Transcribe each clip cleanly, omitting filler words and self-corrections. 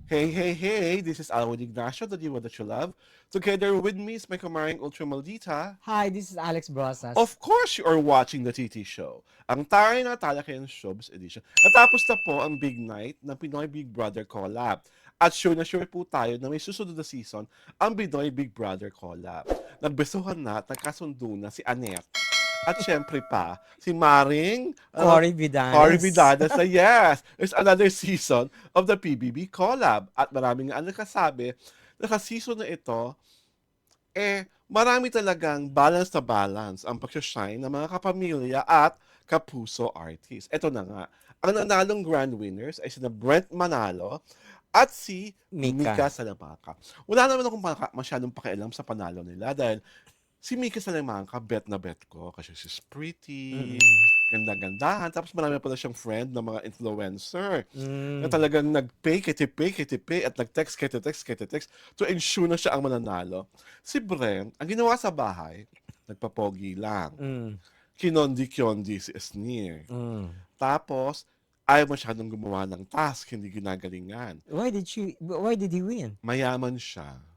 Hey, hey, hey, this is Alwin Ignacio, the diva that you love. Together with me is my kamaring Ultra Maldita. Hi, this is Alex Brosas. Of course, you are watching the TT Show, ang taray na talakayan showbiz edition. Natapos na po ang big night ng Pinoy Big Brother collab. At sure na sure po tayo na may susunod na season ang Pinoy Big Brother collab. Nagbesuhan na at nagkasundo na si Annette. At syempre pa, si Maring Cory Cory Vidanes. Vidadas na yes, there's another season of the PBB collab. At maraming nga nagkasabi, naka-season na ito, marami talagang balance na balance ang pag-shine ng mga kapamilya at kapuso artists. Ito na nga, ang nanalong grand winners ay sina Brent Manalo at si Mika. Mika Salamanca. Wala naman akong masyadong pakialam sa panalo nila dahil si Mika Salamanca, bet na bet ko kasi she's pretty, ganda-gandahan, tapos marami pala siyang friend na mga influencer na talagang nag-pay, kiti-pay, at nag-text, kiti-text, to ensure na siya ang mananalo. Si Brent, ang ginawa sa bahay, nagpapogi lang. Kinondi-kyondi si Esnir. Tapos, ayaw masyadong gumawa ng task, hindi ginagalingan. Why did he win? Mayaman siya.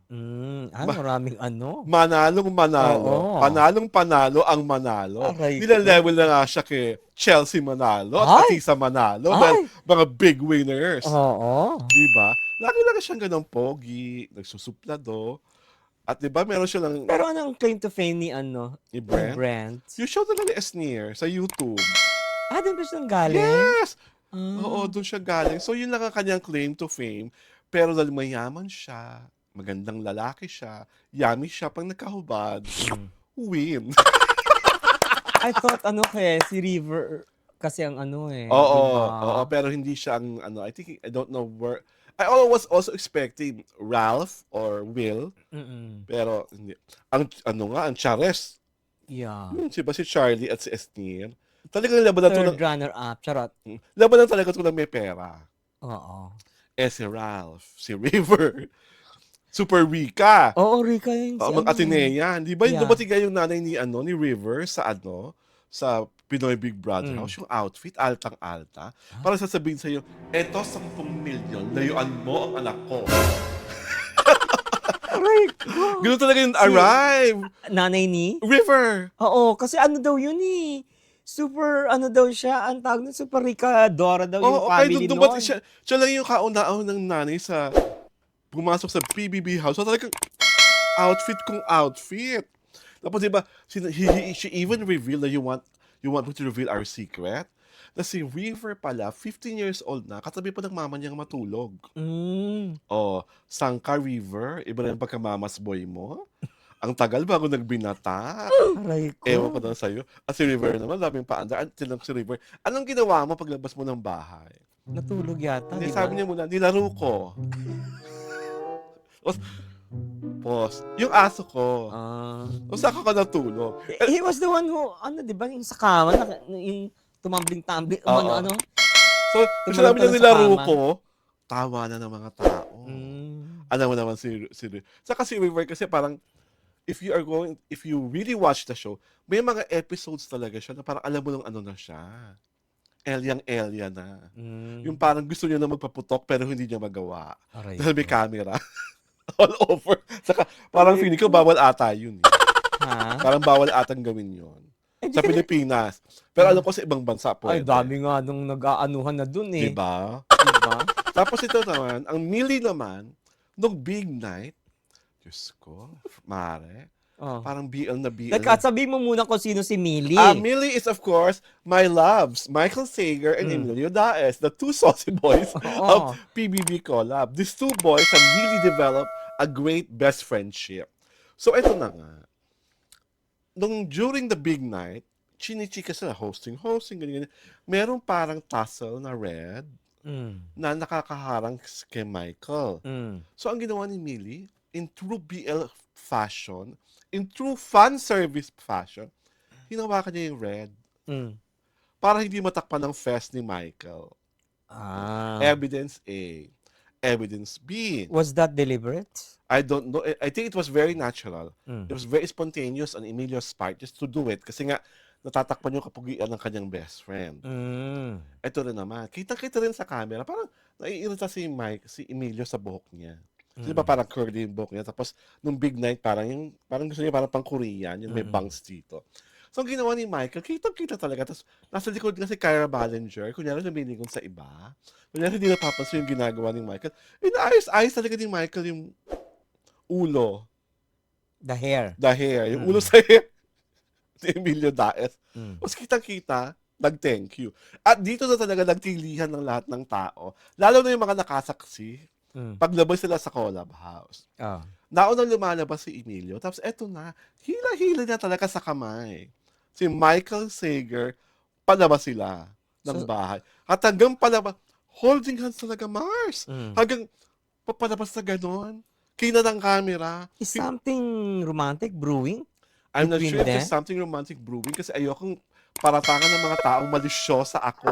Maraming ano. Manalong manalo. Oo. Panalong panalo ang manalo. Aray ko. Nila-level na nga siya kay Chelsea Manalo at Ay! Atisa Manalo Ay! dahil mga big winners. Oo. Diba? Lagi-lagi siyang ganong pogi, nagsusuplado. At diba, meron siya lang Pero anong claim to fame ni ni Brent. Brent? Yung show talaga is near sa YouTube. Doon ba siyang galing? Yes! Ah. Oo, doon siya galing. So, yun lang ang kanyang claim to fame. Pero dahil mayaman siya, magandang lalaki siya, yummy siya pag nagkahubad, win. I thought si River kasi ang ano Oo, diba? oo, pero hindi siya ang I think, I don't know where, I was also expecting Ralph or Will, pero hindi. Ang ang Chares, Yeah. si Charlie at si Esnir, talagang labanan to Third ng, runner-up. Charot. labanan talaga to ng may pera. Oo. Si Ralph, si River, Super Rika, Oo, Rika yun si mga Atenea, di ba? Yeah. Dumating yung nanay ni River sa sa Pinoy Big Brother House, yung outfit, altang-alta. Para sasabihin sa'yo, eto, 10 milyon, layuan mo ang anak ko. Aray ko. Ganun talaga yung arrive. Nanay ni? River. Oo, kasi ano daw yun super daw siya, ang tawag nun, super ricadora daw yung family Okay, nun. siya lang yung kauna-una ng nanay sa pumasok sa PBB house. So talagang outfit kung outfit. Tapos diba, she even revealed na you want me to reveal our secret? Na si River pala, 15 years old na, katabi pa ng mama niyang matulog. Sangka River, iba na yung pagkamamas boy mo. Ang tagal bago nagbinata. Aray ko. Ewan ko na sa'yo. At si River naman, daming paandar. Si River, anong ginawa mo paglabas mo ng bahay? Natulog yata, Hindi, di ba? sabi niya muna, nilaro ko. Pause. Yung aso ko. O saan ka natulog? He was the one who, di ba, yung sa kama, yung tumambling-tambling, ano. So, siya namin yung Tumalon ka na sa nilaro kama. ko, tawa na ng mga tao. Alam mo naman si Saka si River kasi parang, if you really watch the show, may mga episodes talaga siya na parang alam mo nung ano na siya. Elyang-elya na. Yung parang gusto niya na magpaputok pero hindi niya magawa. Aray Dahil may ko. camera. All over. Saka parang feeling ko bawal ata yun. Ha? Parang bawal atang gawin yun. Sa Pilipinas. Pero alam ko sa ibang bansa Ay, pwede. dami nga nung nag-aanuhan na dun Diba? Diba? Tapos ito naman, ang Millie naman, nung big night, Diyos ko, mare, parang BL na BL. Sabihin mo muna kung sino si Millie. Millie is, of course, my loves, Michael Sager and Emilio Daes, the two saucy boys of PBB collab. These two boys have really developed a great best friendship. So, ito na nga. During the big night, chinichika sila, hosting, ganyan. Merong parang tassel na red na nakakaharang kay Michael. So, ang ginawa ni Millie, in true BL fashion, in true fan service fashion, hinawakan niya yung red. Para hindi matakpan ng fest ni Michael. Evidence A. Evidence B. Was that deliberate? I don't know. I think it was very natural. It was very spontaneous on Emilio's part just to do it. Kasi nga, natatakpan yung kapugian ng kanyang best friend. Ito rin naman. Kita-kita rin sa camera. Parang naiirita si Emilio sa buhok niya. Kasi di ba Mm. parang curly yung buhok niya, tapos nung big night parang gusto niya parang pang Korean, yung may Mm. bangs dito. So ang ginawa ni Michael, kitang-kita talaga. Tapos nasa likod nga si Kyra Ballinger, kunyari lumilingon sa iba. Kunyari hindi napapansin yung ginagawa ni Michael. Inaayos-ayos talaga ni Michael yung ulo, The hair. the hair, yung ulo Mm. sa hair ni Emilio Daes. Mm. Tapos kitang-kita, nag-thank you. At dito na talaga nagtilihan ng lahat ng tao. Lalo na yung mga nakasaksi. Mm. Paglabas sila sa collab house. Oh. Naunang lumalabas si Emilio. Tapos eto na, hila-hila niya talaga sa kamay. Si Michael Sager, palabas sila ng So, bahay. At hanggang palabas, holding hands talaga, Mars. mm. Hanggang papalabas na gano'n. Kina ng camera. Is something romantic brewing I'm not between sure if them? there's something romantic brewing kasi ayokong paratangan ng mga taong malisyosa ako.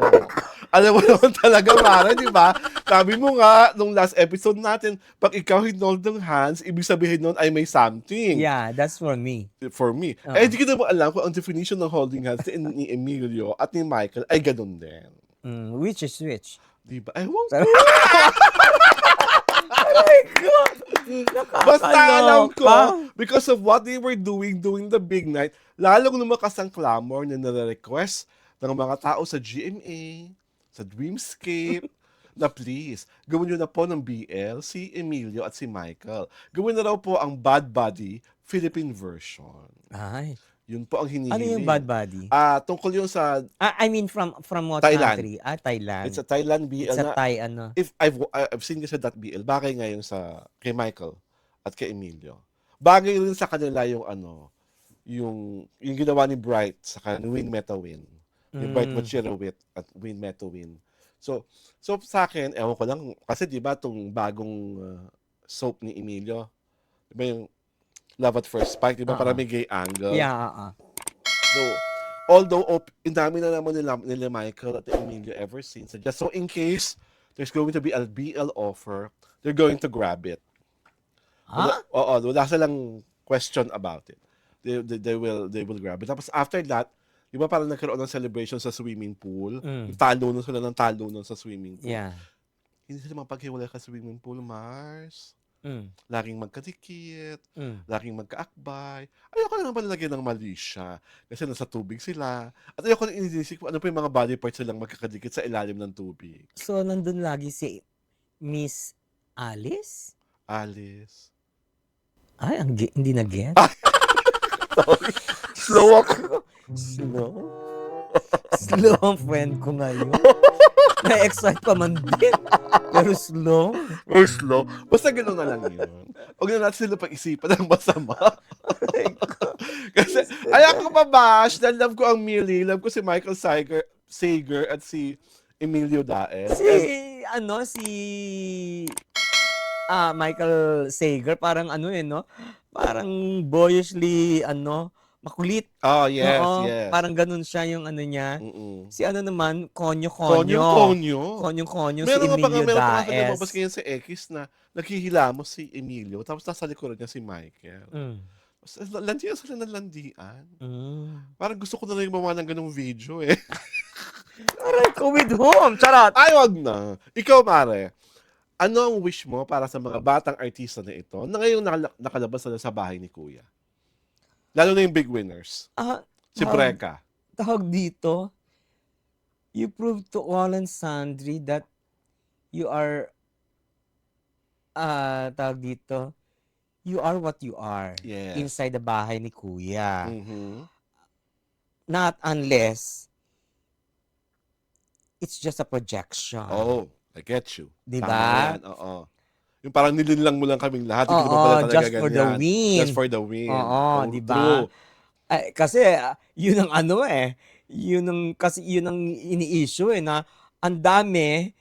Alam mo naman talaga, Mara, di ba? Sabi mo nga, nung last episode natin, pag ikaw hinold ng hands, ibig sabihin nun ay may something. Yeah, that's for me. For me. Oo. Eh, di ko na alam kung ang definition ng holding hands ni Emilio at ni Michael ay ganun din. Which is which? Di ba? Ewan ko. Sabi- Aray ko! Basta alam ko, Nakakaloka. because of what they were doing during the big night, lalong lumakas ang clamor na nare-request ng mga tao sa GMA, sa Dreamscape, na please, gawin nyo na po ng BL si Emilio at si Michael. Gawin na raw po ang Bad Buddy Philippine version. Ay. Yun po ang hinihiling. Ano yung bad body? Tungkol yun sa, I mean from what Thailand. country? Thailand. it's a Thailand BL It's a na, Thai ano. if I've seen kasi that BL, bagay ngayon sa kay Michael at kay Emilio. Bagay rin sa kanila yung yung ginawa ni Bright sa ni Win Metawin. Ni Bright Machirowit at Win Metawin. So sa akin, ewan ko lang, kasi di ba itong bagong soap ni Emilio, di ba yung Love at First Spike, di ba parang may gay angle? Yeah, So, although ang dami na naman nila Michael at Emilio ever since, just so in case there's going to be a BL offer, they're going to grab it. Ha? Wala silang question about it. They will grab it. Tapos after that, di ba parang nagkaroon ng celebration sa swimming pool? Talunan sila ng talunan sa swimming pool. Yeah. Hindi sila mapaghiwalay sa swimming pool, Mars. Laging magkadikit, laging magkaakbay. Ayoko na naman lagyan ng mali siya. Kasi nasa tubig sila. At ayoko na inisip kung ano pa yung mga body parts silang magkakadikit sa ilalim ng tubig. So, nandun lagi si Miss Alice? Alice. Ay, hindi na-get. Sorry. Slow ako. Slow? Slow ang friend ko ngayon. Na-excite pa man din. Pero slow. Or slow. Basta gano'n na lang yun. Huwag na natin sila pag-isipan ng masama. Kasi, ayoko pa bash. Dahil love ko ang Millie. Love ko si Michael Sager at si Emilio Daes. Si Michael Sager, parang no? Parang boyishly, makulit. Oh, yes, Oo, yes. parang ganun siya yung niya. Si naman, Konyo. Konyong-konyo si Meron Emilio pa Daes. lumabas ngayon sa X na naghihilamos si Emilio, tapos nasa likuran niya si Michael. Landian sila ng landian. Parang gusto ko na lang gumawa ng ganung video eh. Aray ko, with whom? Charot! Ay, wag na. Ikaw, Mare, ano ang wish mo para sa mga batang artista na ito na ngayong nakalabas na sa bahay ni Kuya? Lalo na yung big winners. Si Breka. Tawag dito, you prove to all and sundry that you are, tawag dito, you are what you are Yes. inside the bahay ni Kuya. Mhm. Not unless it's just a projection. Oh, I get you. Di Tama ba? yan, oo. Yung parang nilinlang mo lang kaming lahat. Hindi Oo, naman pala talaga just for the ganyan. win. Just for the win. Oo, di ba? True. Ay, kasi yun ang yun ang ini-issue na ang dami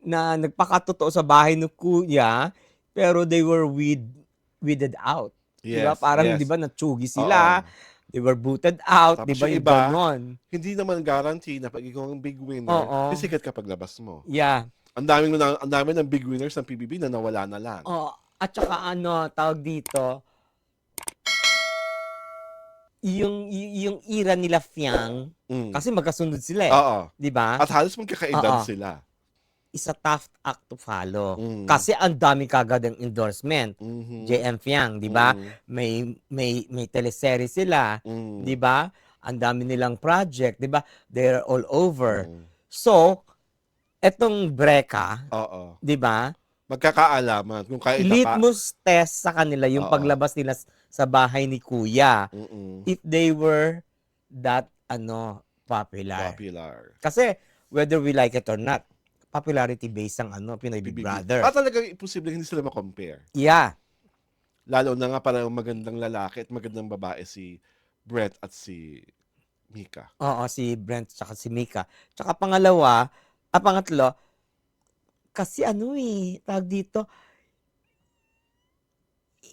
na nagpakatotoo sa bahay ni Kuya pero they were weeded out. Di ba? Yes, Parang yes. di ba natsugi sila, they were booted out, Tapos di ba yung yung iba, ganon? Hindi naman guarantee na pag ikaw ang big winner, Oo. sisikat ka paglabas mo. Yeah. Ang dami ng big winners ng PBB na nawala na lang. At saka tawag dito, yung ira nila Fiang, kasi magkasunod sila Oo. di ba? At halos magkakaedad Oo. sila. is a tough act to follow. Mm. Kasi ang dami kagad ng endorsement. Mhm. JM Fiang, 'di ba? Mm. May teleserye sila, 'di Mm. ba? Ang dami nilang project, 'di ba? They're all over. Mm. So, etong Breka, Oo. 'di ba? Magkakaalaman kung kaya Litmus test sa kanila yung Oo. paglabas nila sa bahay ni Kuya. Mm. If they were that popular. Popular. Kasi whether we like it or not, popularity based ang Pinoy Big Brother. Talagang imposible hindi sila ma-compare. Yeah. Lalo na nga parang magandang lalaki at magandang babae si Brett at si Mika. Oo, si Brent tsaka si Mika. Tsaka pangatlo, kasi tawag dito,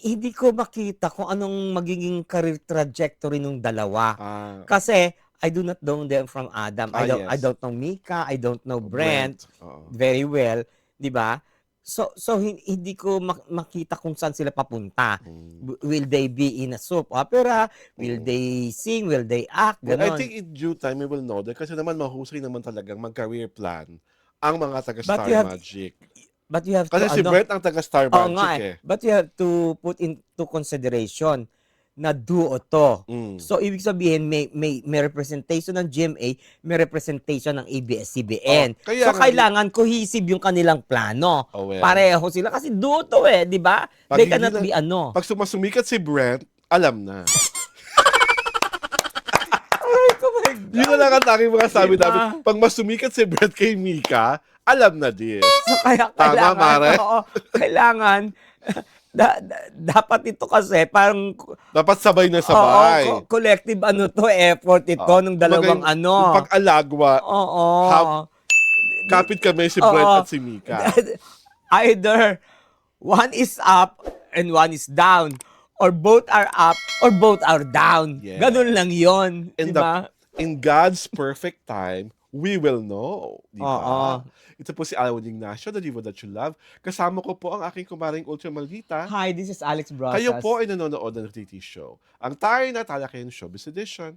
hindi ko makita kung anong magiging career trajectory ng dalawa. Ah, Kasi I do not know them from Adam. I yes. don't know Mika, I don't know Brent Oo. very well, 'di ba? So hindi ko makita kung saan sila papunta. Mm. Will they be in a soap opera? Will Mm. they sing? Will they act? Well, I Ganon. think in due time we will know that kasi naman mahusay naman talagang mag-career plan ang mga taga But Star you have Magic. But you have to Kasi si Brett ang taga Star Oo Magic nga eh. But you have to put into consideration na duo to. Mm. So ibig sabihin may representation ng GMA, may representation ng ABS-CBN. Kaya So nga kailangan cohesive yung kanilang plano. Oh, well. Pareho sila kasi duo to di ba? Pag They hindi cannot na- be Pag sumasumikat si Brent, alam na. Oh my God. Yun na lang ang tanging mga sabi Diba? namin. Pag masumikat si Brent kay Mika, alam na din. So kaya Tama, kailangan, Mare? oo, kailangan dapat ito kasi parang Dapat sabay na sabay. Oo, collective effort ito ng dalawang Kumbaga, yung pag-alagwa, Oo. kapit kami si Oo. Brent at si Mika. Either one is up and one is down, or both are up or both are down. Yes. Ganun lang 'yon, In 'di ba? In God's perfect time, we will know. Di ba? Oo. Ito po si Alan Ignacio, the Diva That You Love. Kasama ko po ang aking kumaring Ultra Maldita. Hi, this is Alex Brosas. Kayo po ay nanonood ng TT Show. Ang tayo na Talakayan Showbiz Edition.